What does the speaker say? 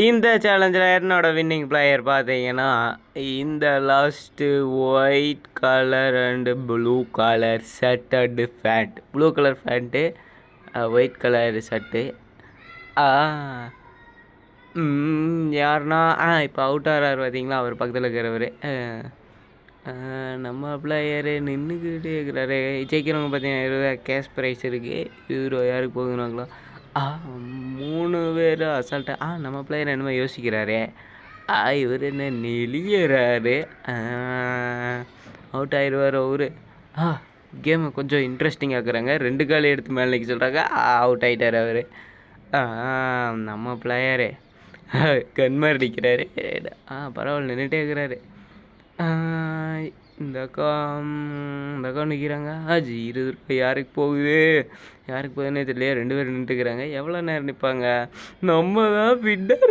இந்த சேலஞ்சில் என்னோட winning player பார்த்தீங்கன்னா இந்த last white colour and blue colour ஷர்ட்டடு pant, blue colour pant, white colour shirt. யாருன்னா இப்போ அவுட் ஆகிறார் பார்த்தீங்களா, அவர் பக்கத்தில் இருக்கிறவர் நம்ம பிளேயரு நின்றுக்கிட்டே இருக்கிறாரு. ஜெயிக்கிறவங்க பார்த்தீங்கன்னா 20 கேஷ் ப்ரைஸ் இருக்குது. 20 ரூபா யாருக்கு போகுதுனாங்களா? 3 பேர் அசால்ட்டாக நம்ம பிளேயர் என்னமோ யோசிக்கிறாரு. இவர் என்ன நெளியறாரு. அவுட் ஆயிடுவார் அவரு. கேமை கொஞ்சம் இன்ட்ரெஸ்டிங்காக இருக்கிறாங்க. 2 கால் எடுத்து மேலே நிற்க சொல்கிறாங்க. அவுட் ஆகிட்டார் அவர். நம்ம பிளேயரு கன்மார் அடிக்கிறாரு. பரவாயில்ல, நின்றுட்டே இருக்கிறாரு. இந்த அக்கா நிற்கிறாங்க. 20 ரூபாய் யாருக்கு போகுதுன்னே தெரியல. 2 பேர் நின்றுட்டுருக்குறாங்க. எவ்வளோ நேரம் நிற்பாங்க? நம்ம தான் வின்னர்.